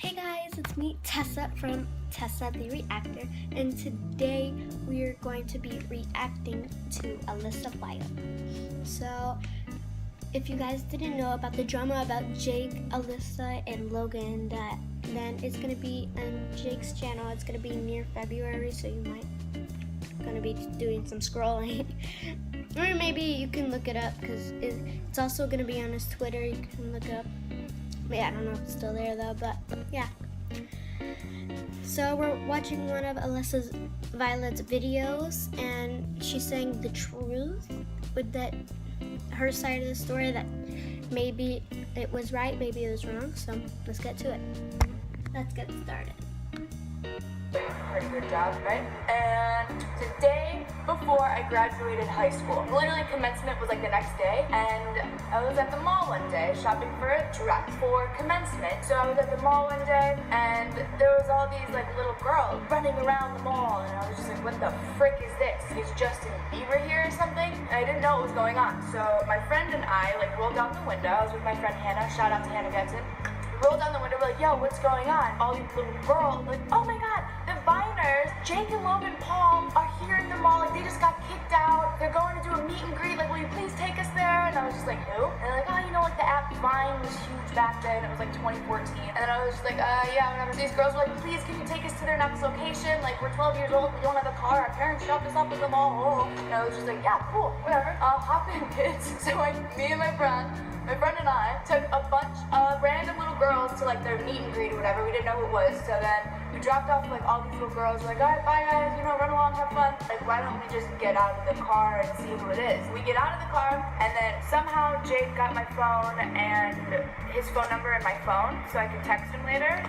Hey guys, it's me, Tessa from Tessa the Reactor, and today we are going to be reacting to Alissa bio. So, if you guys didn't know about the drama about Jake, Alissa, and Logan, then it's going to be on Jake's channel. It's going to be near February, so you might going to be doing some scrolling. Or maybe you can look it up, because it's also going to be on his Twitter. You can look up. Yeah, I don't know if it's still there though, but yeah. So we're watching one of Alyssa's Violet's videos, and she's saying the truth with that her side of the story, that maybe it was right, maybe it was wrong. So let's get to it. Let's get started. Pretty good job, right? And today, before I graduated high school, literally commencement was like the next day, and I was at the mall one day shopping for a dress for commencement. So I was at the mall one day, and there was all these like little girls running around the mall, and I was just like, what the frick is this? Is Justin Bieber here or something? And I didn't know what was going on. So my friend and I like rolled down the window. I was with my friend Hannah. Shout out to Hannah Getson. Rolled down the window, we're like, yo, what's going on? All these little girls, like, oh my god, the Viners, Jake and Logan Paul are here in the mall, like, they just got kicked out, they're going to do a meet and greet, like, will you please take us there? And I was just like, who? And they're like, oh, you know, like, the app Vine was huge back then, it was like 2014, and then I was just like, yeah, whatever. These girls were like, please, can you take us to their next location? Like, we're 12 years old, we don't have a car, our parents dropped us off at the mall, and I was just like, yeah, cool, whatever, hop in, kids. So, like, me and my friend and I took a bunch of random little girls to like their meet and greet or whatever. We didn't know who it was, so then we dropped off like all these little girls. We're like, all right, bye guys, you know, run along, have fun. Like, why don't we just get out of the car and see who it is? We get out of the car, and then somehow Jake got my phone and his phone number in my phone, so I could text him later.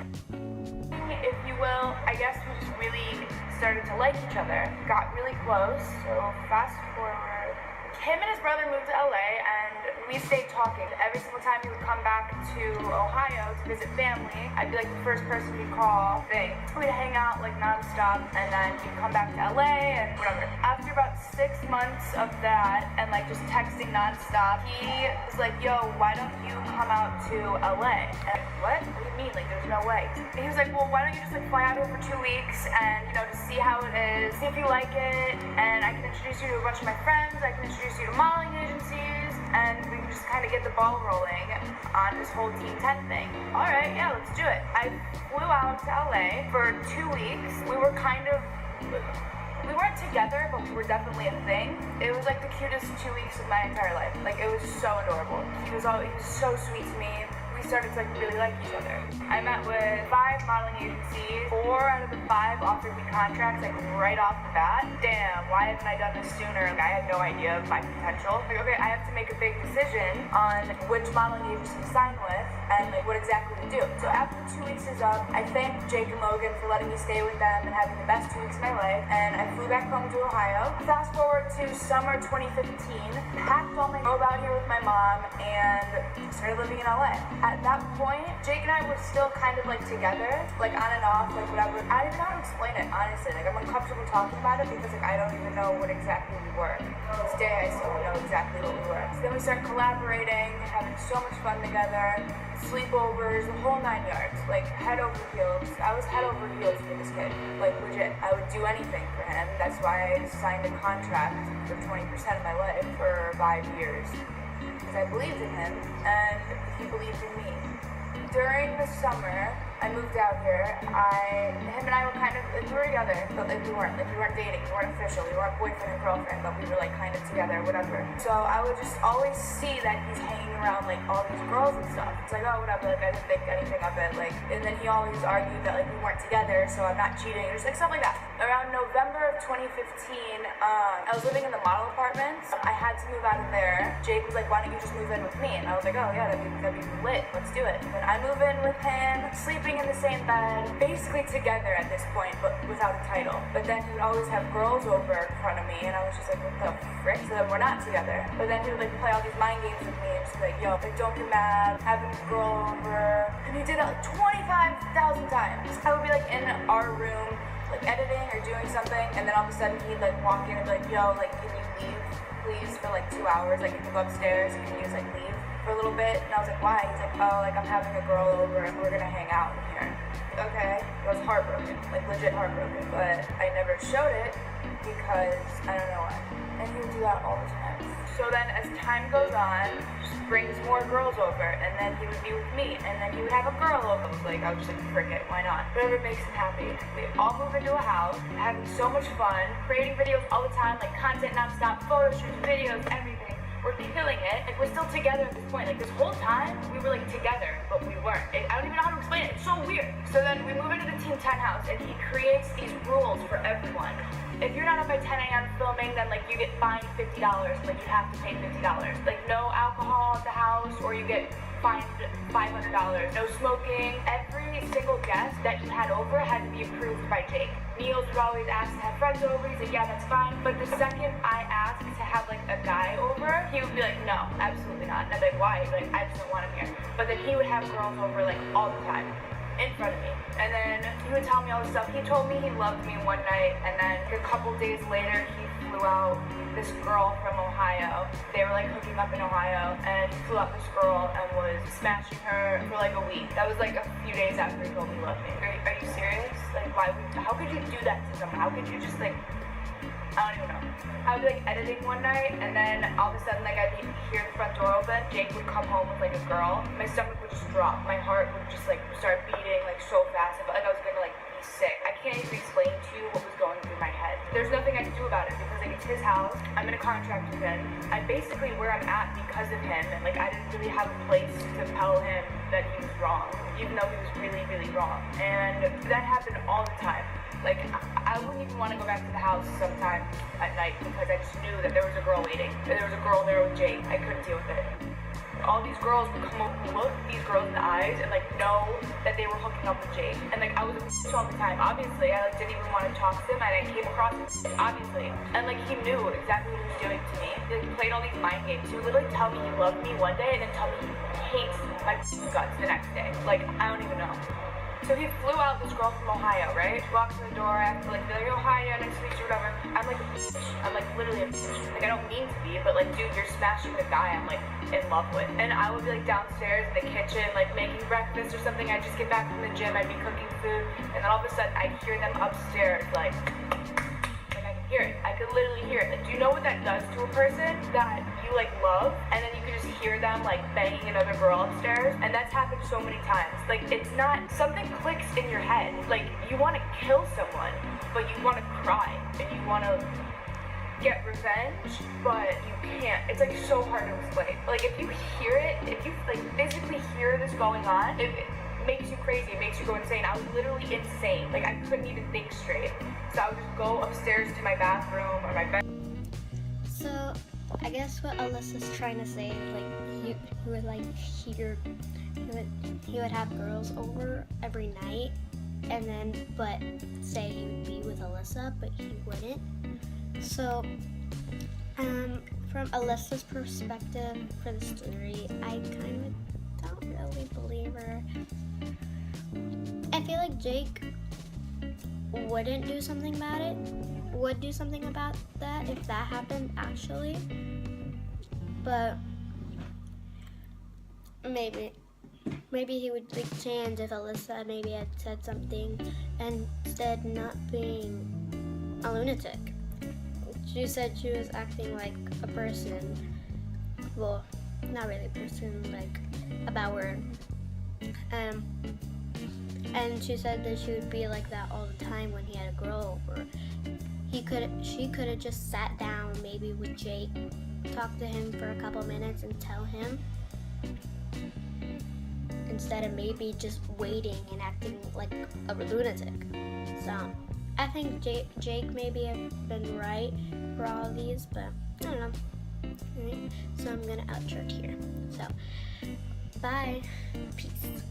If you will, I guess we just really started to like each other, got really close. So fast forward. Him and his brother moved to LA, and we stayed talking. Every single time he would come back to Ohio to visit family, I'd be like the first person he'd call. We'd hang out like non-stop, and then he'd come back to LA and whatever. After about 6 months of that, and like just texting non-stop, he was like, yo, why don't you come out to LA? And what? What do you mean? Like, there's no way. He was like, well, why don't you just like fly out here for 2 weeks and, you know, just see how it is, see if you like it, and I can introduce you to a bunch of my friends, I can introduce you to modeling agencies, and we can just kind of get the ball rolling on this whole Team 10 thing. All right, yeah, let's do it. I flew out to LA for 2 weeks. We weren't together, but we were definitely a thing. It was like the cutest 2 weeks of my entire life. Like, it was so adorable. He was so sweet to me. We started to like really like each other. I met with 5 modeling agencies. 4 out of the 5 offered me contracts like right off the bat. Damn, why haven't I done this sooner? Like, I had no idea of my potential. Like, okay, I have to make a big decision on which modeling agency to sign with and like what exactly to do. So after 2 weeks is up, I thanked Jake and Logan for letting me stay with them and having the best 2 weeks of my life, and I flew back home to Ohio. Fast forward to summer 2015, packed all my robe out here with my mom and started living in LA. At that point, Jake and I were still kind of like together, like on and off, like whatever. I don't even know how to explain it, honestly. Like, I'm uncomfortable talking about it because like I don't even know what exactly we were. To this day, I still don't know exactly what we were. So then we started collaborating, having so much fun together, sleepovers, the whole 9 yards, like head over heels. I was head over heels for this kid, like legit. I would do anything for him. That's why I signed a contract for 20% of my life for 5 years. Because I believed in him, and he believed in me. During the summer, I moved out here. Him and I were kind of, like, we were together, but like we weren't dating, we weren't official, we weren't boyfriend and girlfriend, but we were like kind of together, whatever. So I would just always see that he's hanging around like all these girls and stuff. It's like, oh, whatever, like I didn't think anything of it, like, and then he always argued that like we weren't together, so I'm not cheating, or just like stuff like that. Around November of 2015, I was living in the model apartments. I had to move out of there. Jake was like, why don't you just move in with me? And I was like, oh yeah, that'd be lit, let's do it. And I move in with him, sleeping in the same bed, basically together at this point, but without a title. But then he would always have girls over in front of me, and I was just like, what the frick? So then we're not together. But then he would like play all these mind games with me, and just be like, yo, like, don't get mad, have a girl over. And he did that like 25,000 times. I would be like in our room, like editing or doing something, and then all of a sudden he'd like walk in and be like, yo, like, can you leave please for like 2 hours? Like, can you go upstairs and can you just like leave for a little bit? And I was like, why? He's like, oh, like I'm having a girl over and we're gonna hang out in here. like legit heartbroken. But I never showed it because I don't know why. And he would do that all the time. So then as time goes on, just brings more girls over, and then he would be with me, and then he would have a girl over. I was just like, frick it, why not? Whatever makes him happy. We all move into a house, having so much fun, creating videos all the time, like content nonstop, photo shoots, videos, everything. We're killing it. Like, we're still together at this point. Like, this whole time, we were, like, together, but we weren't. I don't even know how to explain it. It's so weird. So then we move into the Team 10 house, and he creates these rules for everyone. If you're not up by 10 a.m. filming, then, like, you get fined $50. Like, you have to pay $50. Like, no alcohol at the house, or you get fined $500. No smoking. Every single guest that you had over had to be approved by Jake. Niels would always ask to have friends over. He's like, yeah, that's fine. But the second I asked to have, like, a guy over, he would be like, no, absolutely not. And I'd be like, why? He'd be like, I just don't want him here. But then he would have girls over, like, all the time in front of me. And then he would tell me all this stuff. He told me he loved me one night, and then a couple days later, he flew out this girl from Ohio. They were, like, hooking up in Ohio, and he flew out this girl and was smashing her for, like, a week. That was, like, a few days after he told me he loved me. Are you serious? Like, how could you do that to someone? How could you just, like, I don't even know. I would be, like, editing one night, and then all of a sudden, like, I'd hear the front door open. Jake would come home with, like, a girl. My stomach would just drop. My heart would just, like, start beating, like, so fast. I felt like I was gonna, like, be sick. I can't even explain to you what was going through my head. There's nothing I can do about it because, like, it's his house. I'm in a contract with him. I'm basically where I'm at because of him, and, like, I didn't really have a place to tell him that he was wrong, even though he was really, really wrong. And that happened all the time. Like, I wouldn't even want to go back to the house sometimes at night because I just knew that there was a girl waiting. That there was a girl there with Jake. I couldn't deal with it. All these girls would come over and look these girls in the eyes and, like, know that they were hooking up with Jake. And, like, I was a bitch all the time. Obviously, I, like, didn't even want to talk to him, and I came across him, obviously. And, like, he knew exactly what he was doing to me. He, like, played all these mind games. He would literally tell me he loved me one day and then tell me he hates my guts the next day. Like, I don't even know. So he flew out this girl from Ohio, right? She walks in the door, I have to, like, be like, Ohio, nice to meet you, whatever. I'm like a bitch. I'm, like, literally a bitch. Like, I don't mean to be, but, like, dude, you're smashing the guy I'm, like, in love with. And I would be, like, downstairs in the kitchen, like, making breakfast or something. I'd just get back from the gym, I'd be cooking food, and then all of a sudden, I'd hear them upstairs, like I could hear it. I could literally hear it. Like, do you know what that does to a person that you, like, love, and then you can just hear them, like, banging another girl upstairs? And that's happened so many times. Like, it's not, something clicks in your head. Like, you want to kill someone, but you want to cry, and you want to get revenge, but you can't. It's, like, so hard to explain. Like, if you hear it, if you, like, physically hear this going on, it makes you crazy. It makes you go insane. I was literally insane. Like, I couldn't even think straight. So I would just go upstairs to my bathroom or my bed. So I guess what Alyssa's trying to say is, like, he would, like, he would have girls over every night, and then but say he would be with Alissa, but he wouldn't. So from Alyssa's perspective for the story, I kind of don't really believe her. I feel like Jake wouldn't do something about it, would do something about that if that happened actually, but maybe he would, like, change if Alissa maybe had said something and instead not being a lunatic. She said she was acting like a person, well, not really a person, like a Bauer. And she said that she would be like that all the time when he had a girl over. She could have just sat down maybe with Jake, talked to him for a couple minutes and tell him, instead of maybe just waiting and acting like a lunatic. So I think Jake maybe have been right for all of these, but I don't know. Alright, so I'm gonna outro here. So bye, peace.